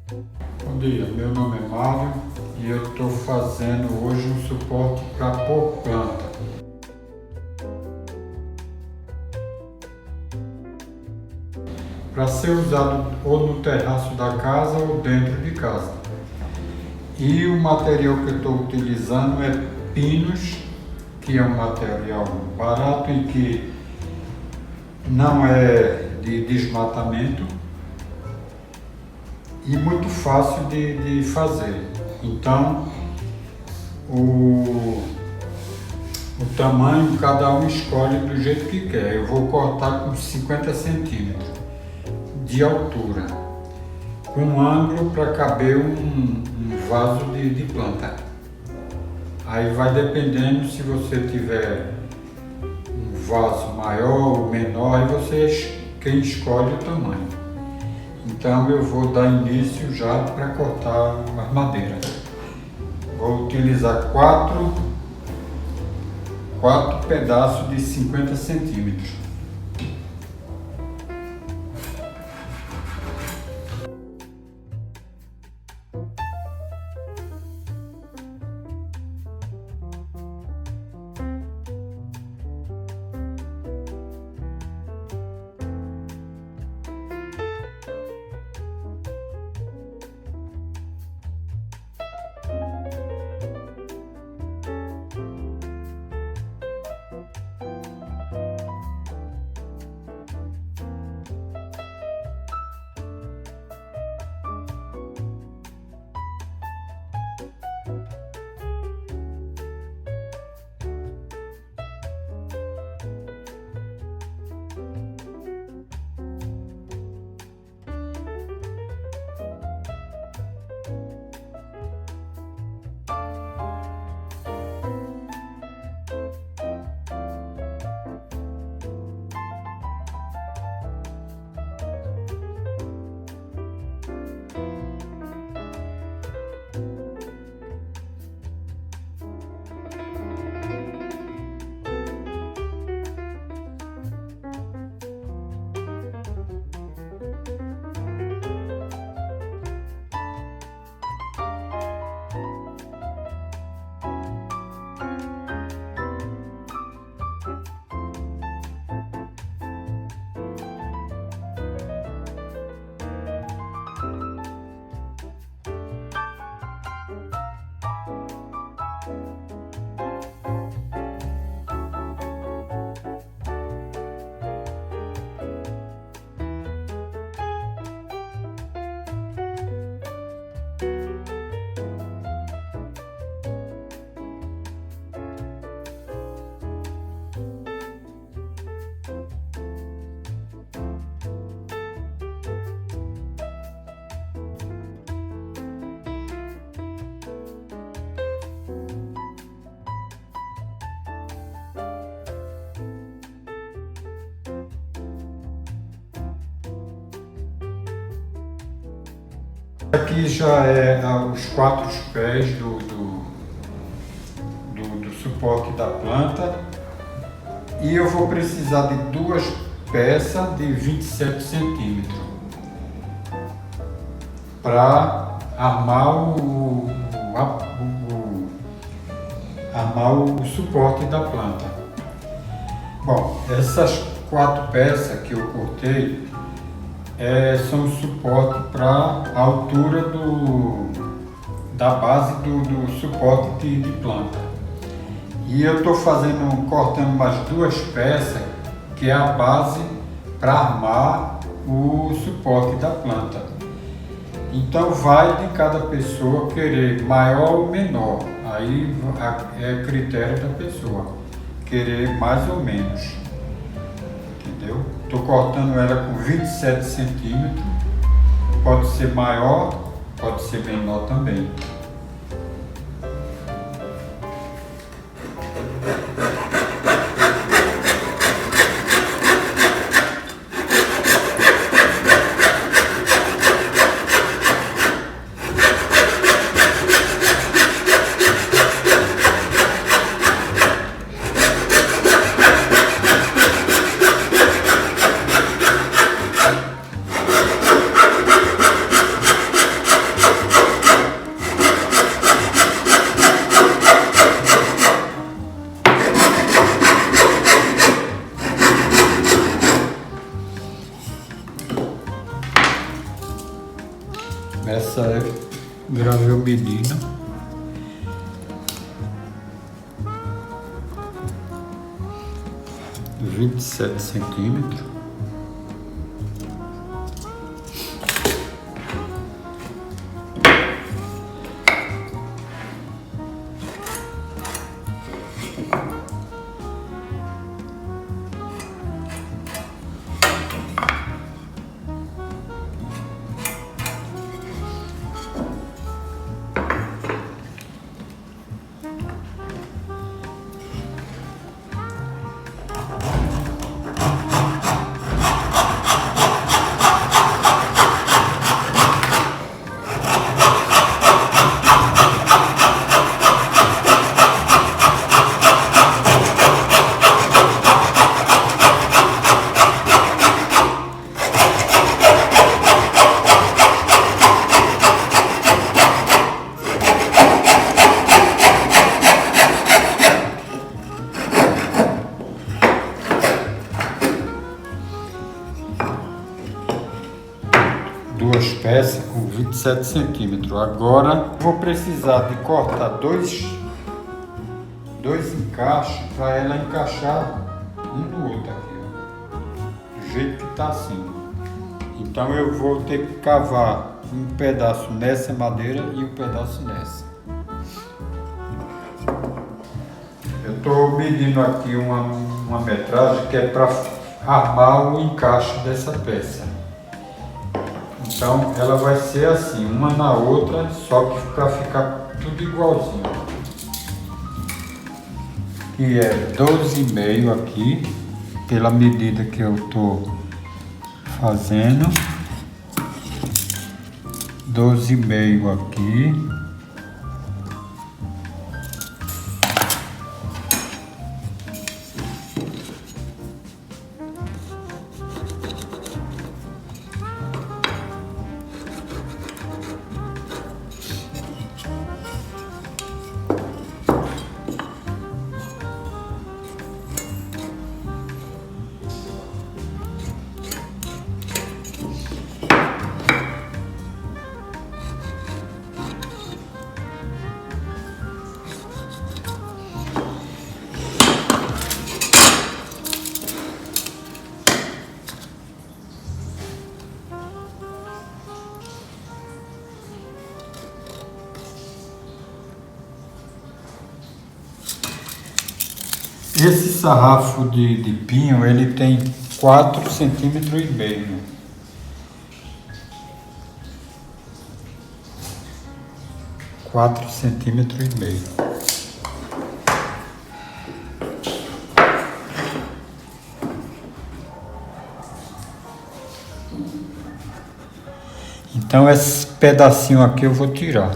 Bom dia, meu nome é Mário e eu estou fazendo hoje um suporte para pôr planta. Para ser usado ou no terraço da casa ou dentro de casa. E o material que eu estou utilizando é pinos, que é um material barato e que não é de desmatamento e muito fácil de fazer. Então, o tamanho cada um escolhe do jeito que quer. Eu vou cortar com 50 centímetros de altura, com um ângulo para caber um vaso de planta. Aí vai dependendo, se você tiver um vaso maior ou menor, aí quem escolhe o tamanho. Então eu vou dar início já para cortar as madeiras. Vou utilizar quatro pedaços de 50 centímetros. Aqui já é os 4 pés do suporte da planta, e eu vou precisar de 2 peças de 27 centímetros para armar o suporte da planta. Bom, essas 4 peças que eu cortei são suporte para a altura da base do suporte de planta. E eu estou cortando mais 2 peças, que é a base para armar o suporte da planta. Então vai de cada pessoa querer maior ou menor, aí é critério da pessoa, querer mais ou menos. Entendeu? Estou cortando ela com 27 centímetros, pode ser maior, pode ser menor também. Essa é gravel medindo. De 27 centímetros. Duas peças com 27 centímetros. Agora vou precisar de cortar dois encaixes para ela encaixar um no outro aqui, ó. Do jeito que tá assim. Então eu vou ter que cavar um pedaço nessa madeira e um pedaço nessa. Eu estou medindo aqui uma metragem que é para armar o encaixe dessa peça. Então ela vai ser assim, uma na outra, só que para ficar tudo igualzinho. E é 12,5 aqui, pela medida que eu estou fazendo. 12,5 aqui. Esse sarrafo de pinho, ele tem 4,5 centímetros. 4,5 centímetros. Então esse pedacinho aqui eu vou tirar.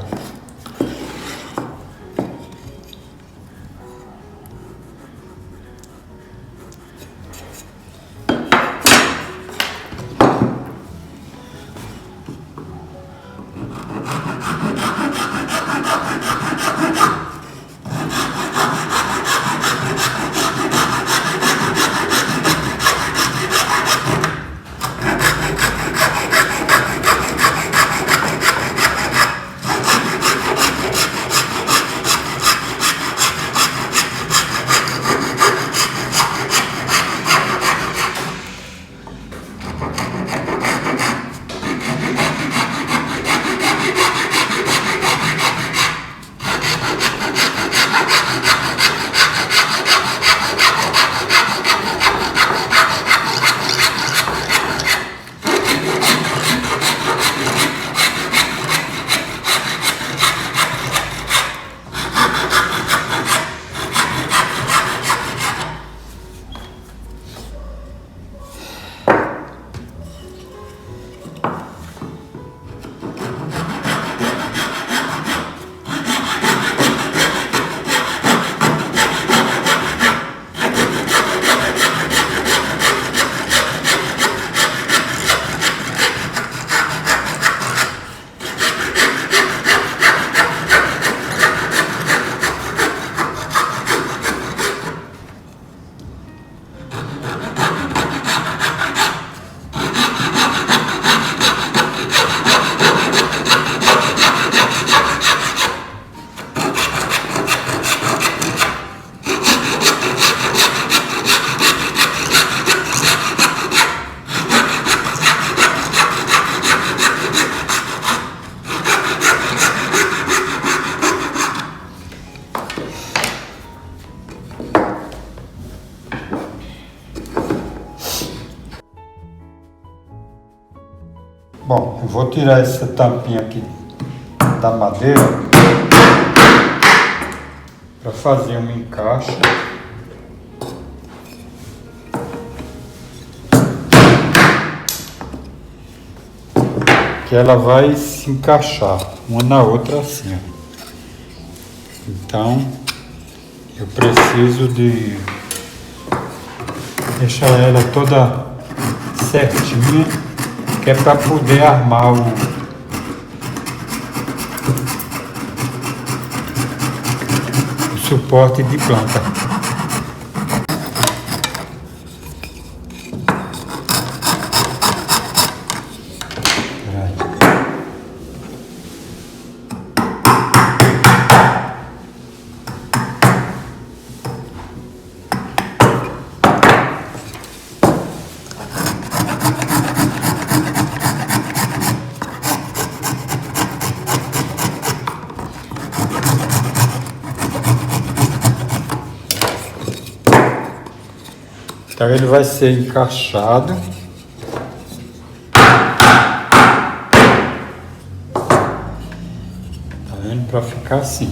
Bom, eu vou tirar essa tampinha aqui da madeira para fazer um encaixe. Que ela vai se encaixar uma na outra assim. Então eu preciso de deixar ela toda certinha, que é para poder armar o suporte de planta. Então ele vai ser encaixado. Tá vendo? Para ficar assim.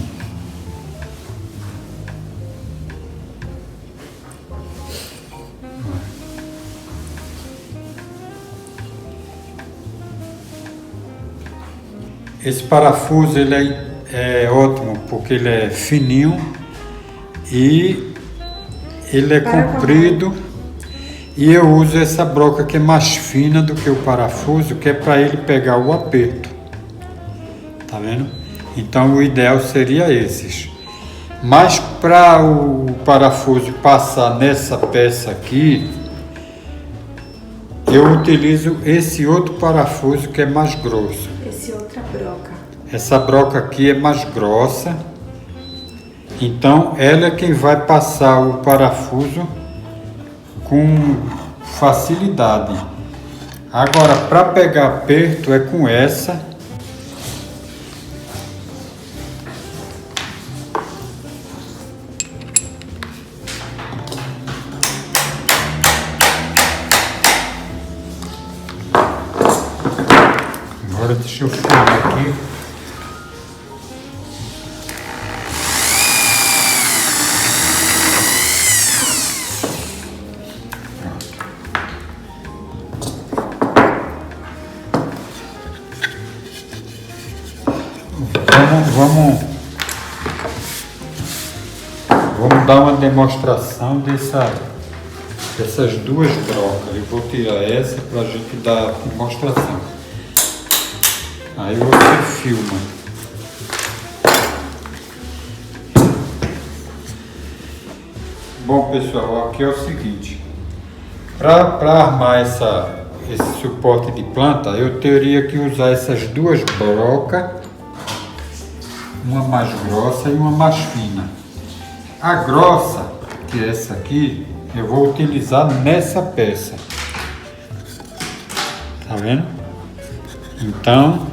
Esse parafuso ele é ótimo porque ele é fininho e ele é comprido. E eu uso essa broca que é mais fina do que o parafuso, que é para ele pegar o aperto. Tá vendo? Então o ideal seria esses. Mas para o parafuso passar nessa peça aqui, eu utilizo esse outro parafuso que é mais grosso. Esse outra broca. Essa broca aqui é mais grossa. Então ela é quem vai passar o parafuso com facilidade. Agora, para pegar aperto é com essa. Agora deixa eu filmar aqui. Vamos dar uma demonstração dessas duas brocas. Eu vou tirar essa para a gente dar a demonstração. Aí você filma. Bom pessoal, aqui é o seguinte. Para armar esse suporte de planta, eu teria que usar essas duas brocas. Uma mais grossa e uma mais fina. A grossa, que é essa aqui, eu vou utilizar nessa peça. Tá vendo? Então,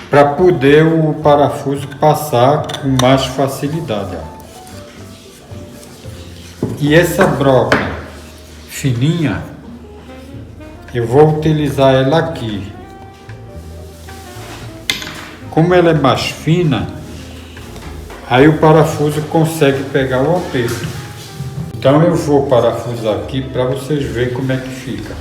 para poder o parafuso passar com mais facilidade. Ó. E essa broca fininha, eu vou utilizar ela aqui. Como ela é mais fina, aí o parafuso consegue pegar o aperto. Então eu vou parafusar aqui para vocês verem como é que fica.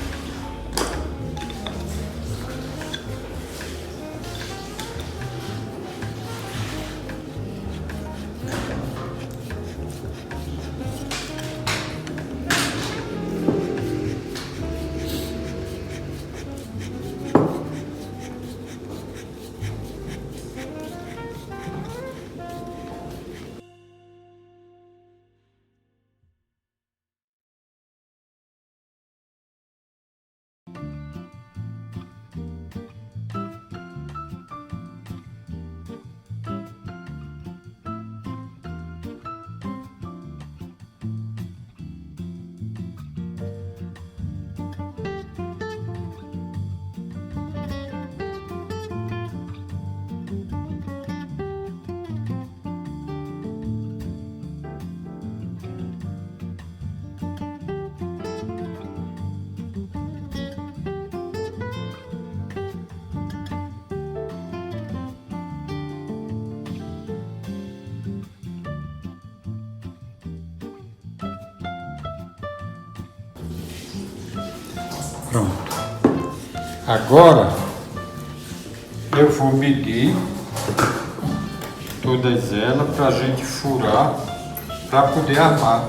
Pronto. Agora eu vou medir todas elas para a gente furar para poder armar.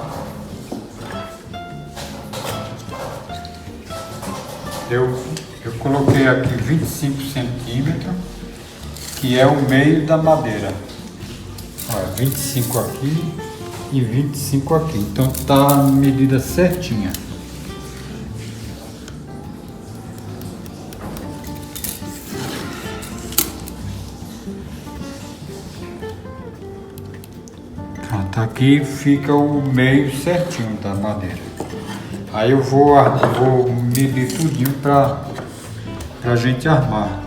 Eu coloquei aqui 25 centímetros, que é o meio da madeira. Olha, 25 aqui e 25 aqui. Então tá a medida certinha. Pronto, aqui fica o meio certinho da madeira. Aí eu vou medir tudinho pra gente armar.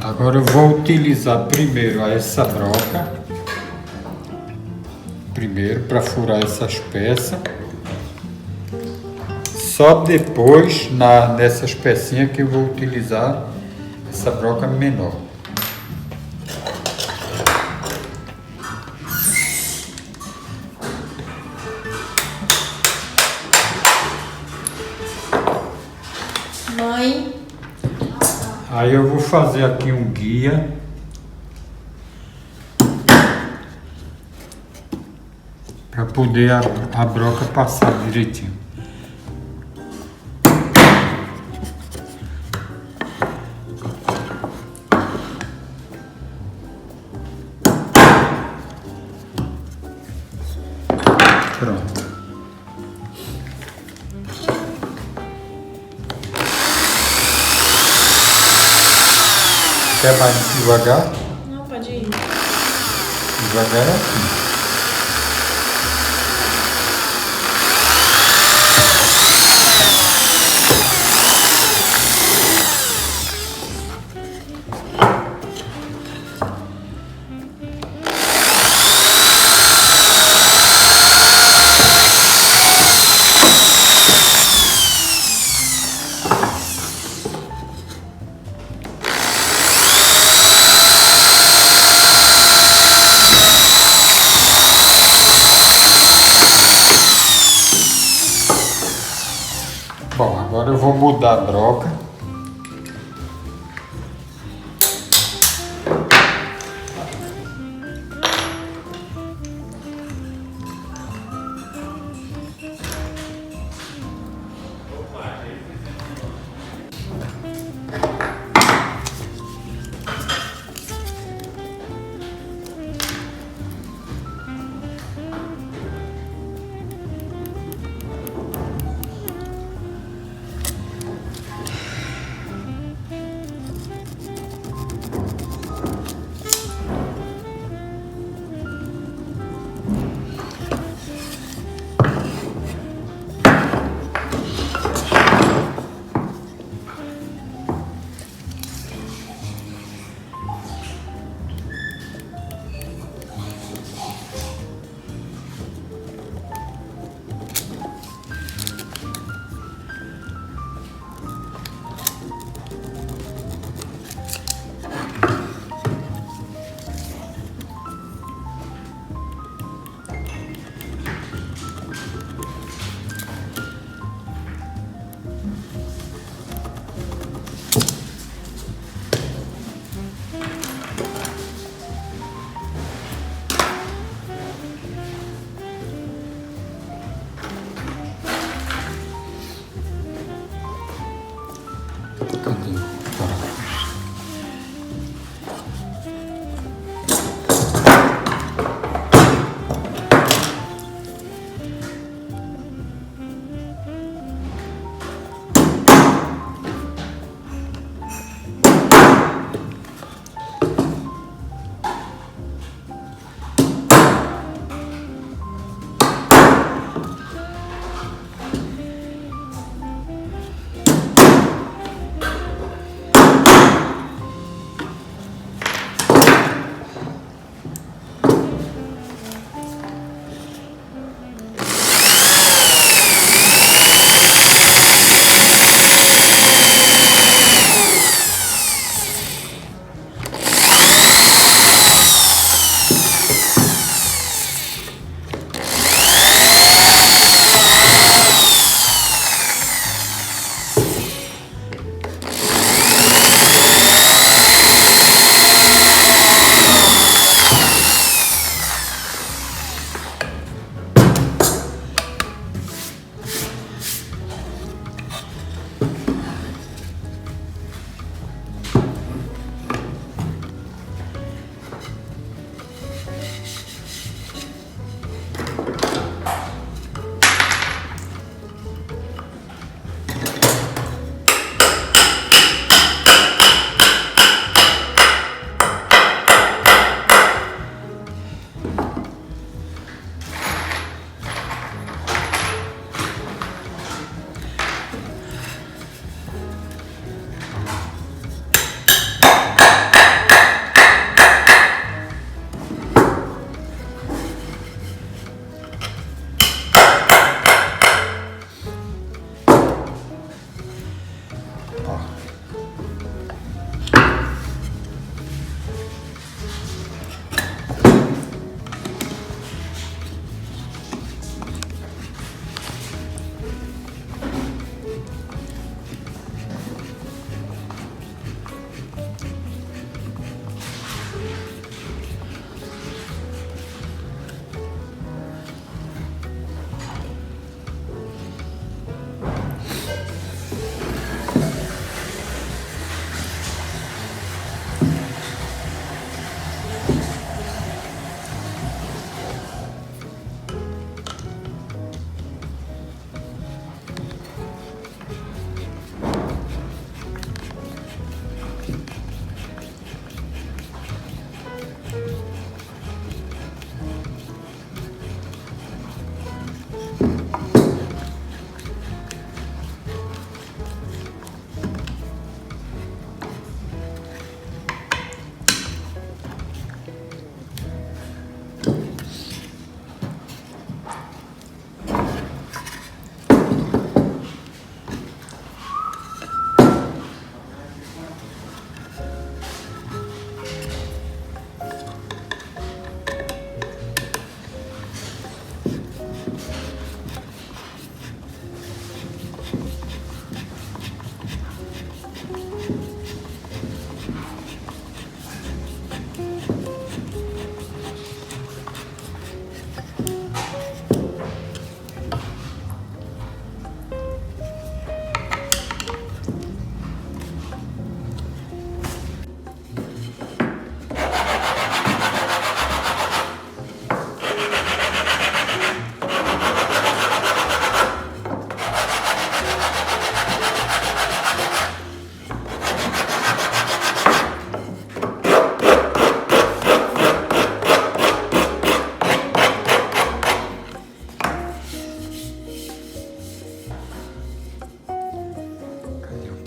Agora eu vou utilizar primeiro essa broca, para furar essas peças. Só depois, nessas pecinhas, que eu vou utilizar essa broca menor. Mãe. Aí eu vou fazer aqui um guia para poder a broca passar direitinho. Pronto. Quer mais devagar? Não, pode ir. Devagar é assim. Bom, agora eu vou mudar a broca. Cadê o parafuso?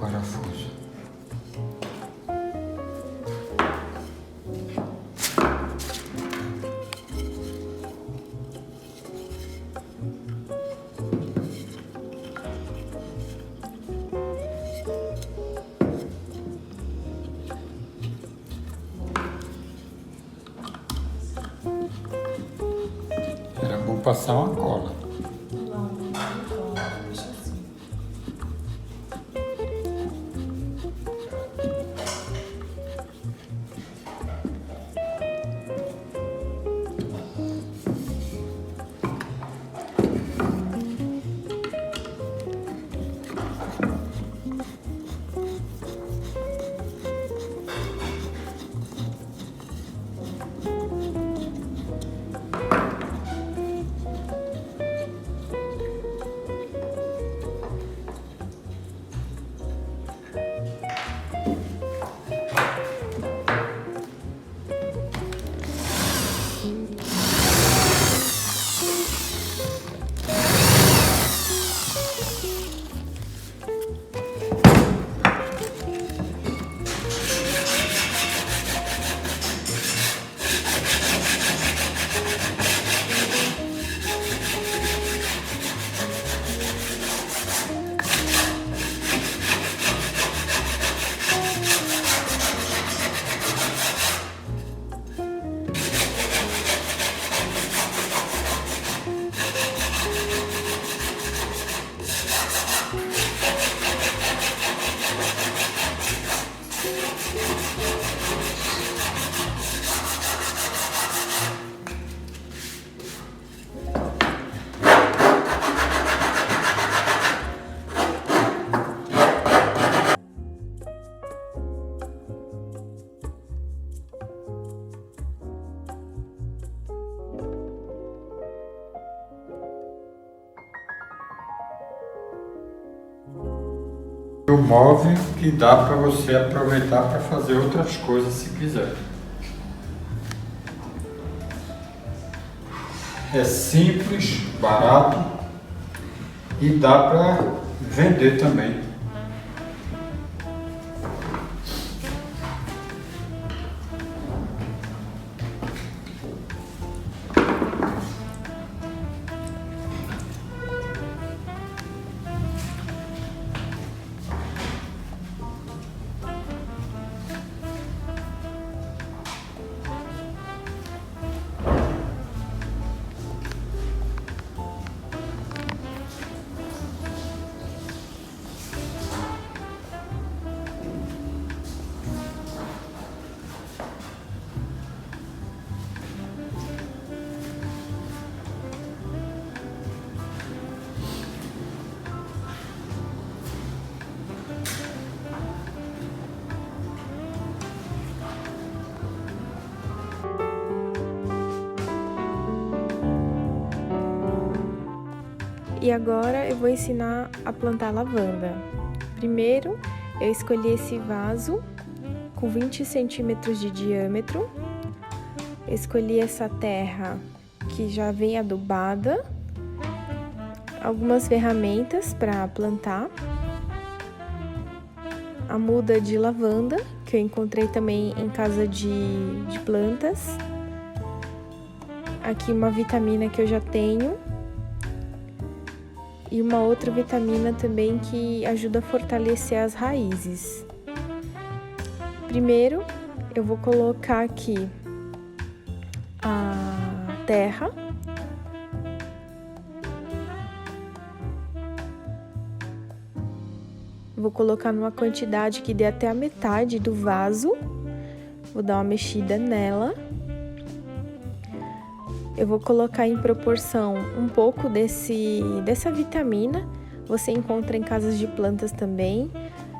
parafuso. Era bom passar uma cola. O móvel que dá para você aproveitar para fazer outras coisas se quiser. É simples, barato e dá para vender também. E agora eu vou ensinar a plantar lavanda. Primeiro, eu escolhi esse vaso com 20 centímetros de diâmetro. Eu escolhi essa terra que já vem adubada. Algumas ferramentas para plantar. A muda de lavanda, que eu encontrei também em casa de plantas. Aqui uma vitamina que eu já tenho. E uma outra vitamina também que ajuda a fortalecer as raízes. Primeiro, eu vou colocar aqui a terra. Vou colocar numa quantidade que dê até a metade do vaso. Vou dar uma mexida nela. Eu vou colocar em proporção um pouco dessa vitamina. Você encontra em casas de plantas também.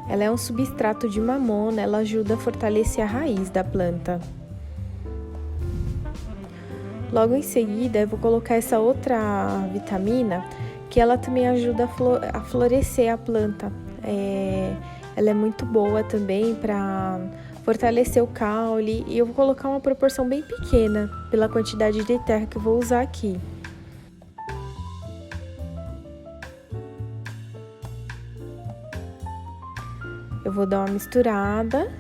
Ela é um substrato de mamona, ela ajuda a fortalecer a raiz da planta. Logo em seguida, eu vou colocar essa outra vitamina, que ela também ajuda a florescer a planta. Ela é muito boa também para fortalecer o caule, e eu vou colocar uma proporção bem pequena pela quantidade de terra que eu vou usar aqui. Eu vou dar uma misturada,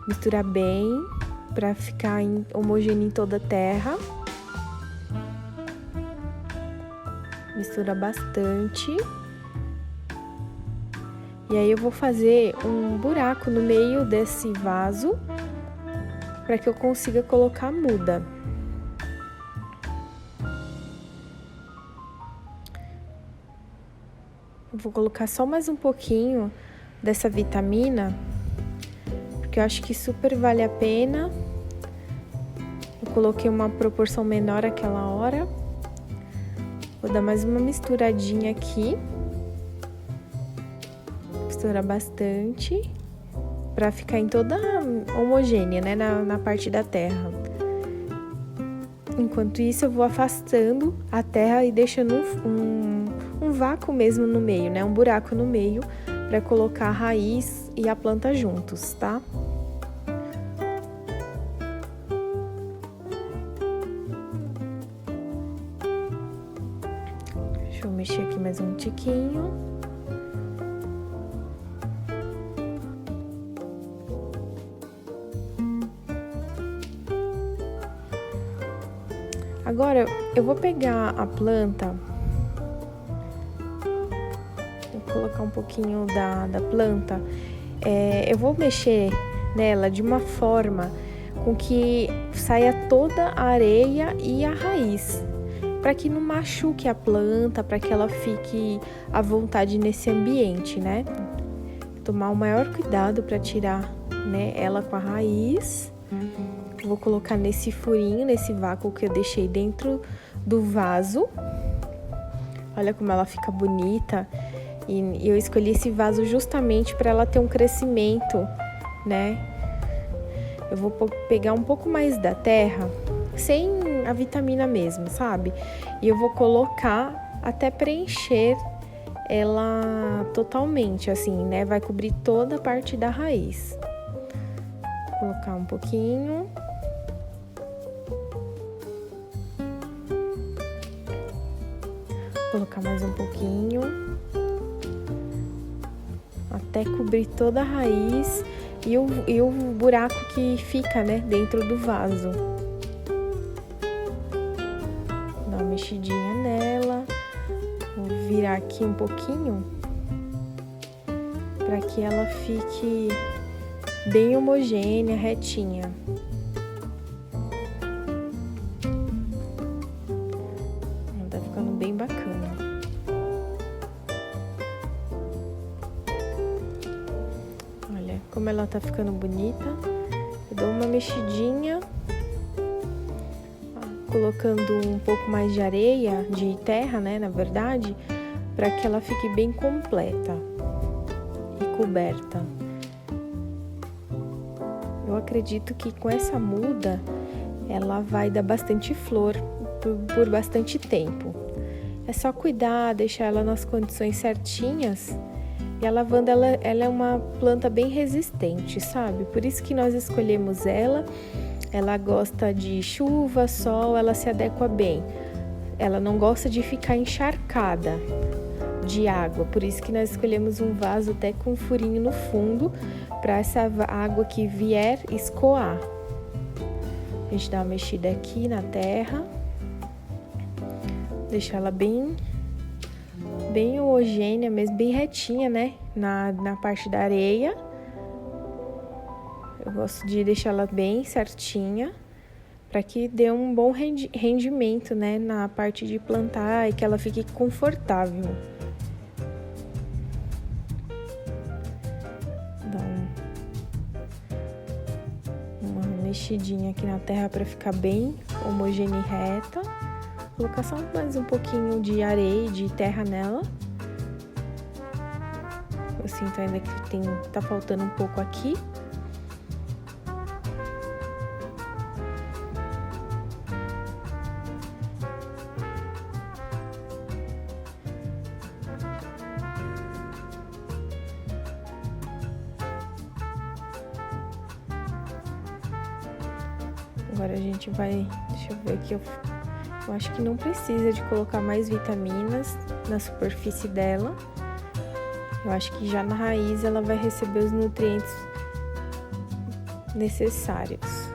misturar bem, pra ficar homogêneo em toda a terra. Mistura bastante. E aí eu vou fazer um buraco no meio desse vaso para que eu consiga colocar a muda. Eu vou colocar só mais um pouquinho dessa vitamina, porque eu acho que super vale a pena. Eu coloquei uma proporção menor aquela hora. Vou dar mais uma misturadinha aqui. Misturar bastante para ficar em toda homogênea, né, na parte da terra. Enquanto isso, eu vou afastando a terra e deixando um vácuo mesmo no meio, né, um buraco no meio para colocar a raiz e a planta juntos, tá? Deixa eu mexer aqui mais um tiquinho. Agora, eu vou pegar a planta, vou colocar um pouquinho da planta, eu vou mexer nela de uma forma com que saia toda a areia e a raiz, para que não machuque a planta, para que ela fique à vontade nesse ambiente, né? Tomar o maior cuidado para tirar, né, ela com a raiz. Vou colocar nesse furinho, nesse vácuo que eu deixei dentro do vaso. Olha como ela fica bonita. E eu escolhi esse vaso justamente para ela ter um crescimento, né? Eu vou pegar um pouco mais da terra, sem a vitamina mesmo, sabe? E eu vou colocar até preencher ela totalmente, assim, né? Vai cobrir toda a parte da raiz. Vou colocar um pouquinho. Colocar mais um pouquinho, até cobrir toda a raiz e o buraco que fica, né, dentro do vaso. Dá uma mexidinha nela, vou virar aqui um pouquinho para que ela fique bem homogênea, retinha. Tá ficando bem bacana. Como ela tá ficando bonita, eu dou uma mexidinha, colocando um pouco mais de areia, de terra, né, na verdade, para que ela fique bem completa e coberta. Eu acredito que com essa muda, ela vai dar bastante flor por bastante tempo. É só cuidar, deixar ela nas condições certinhas. E a lavanda, ela é uma planta bem resistente, sabe? Por isso que nós escolhemos ela. Ela gosta de chuva, sol, ela se adequa bem. Ela não gosta de ficar encharcada de água. Por isso que nós escolhemos um vaso até com um furinho no fundo, para essa água que vier escoar. A gente dá uma mexida aqui na terra. Deixar ela bem homogênea, mesmo bem retinha, né? Na parte da areia. Eu gosto de deixar ela bem certinha, para que dê um bom rendimento, né? Na parte de plantar e que ela fique confortável. Dá uma mexidinha aqui na terra para ficar bem homogênea e reta. Colocar só mais um pouquinho de areia e de terra nela. Eu sinto ainda que tá faltando um pouco aqui. Agora a gente vai... Deixa eu ver aqui. Eu acho que não precisa de colocar mais vitaminas na superfície dela. Eu acho que já na raiz ela vai receber os nutrientes necessários.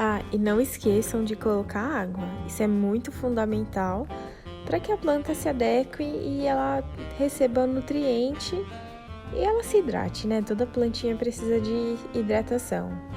Ah, e não esqueçam de colocar água. Isso é muito fundamental para que a planta se adeque e ela receba nutriente e ela se hidrate, né? Toda plantinha precisa de hidratação.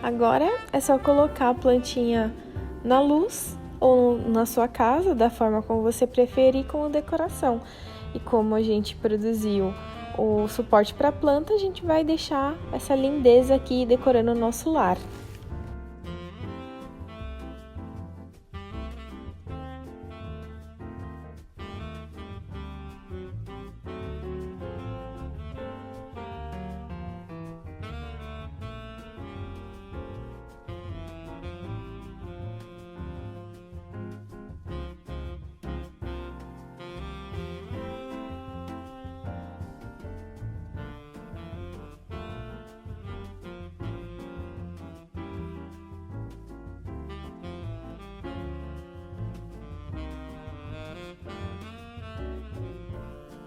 Agora é só colocar a plantinha na luz ou na sua casa, da forma como você preferir, como decoração. E como a gente produziu o suporte para a planta, a gente vai deixar essa lindeza aqui decorando o nosso lar.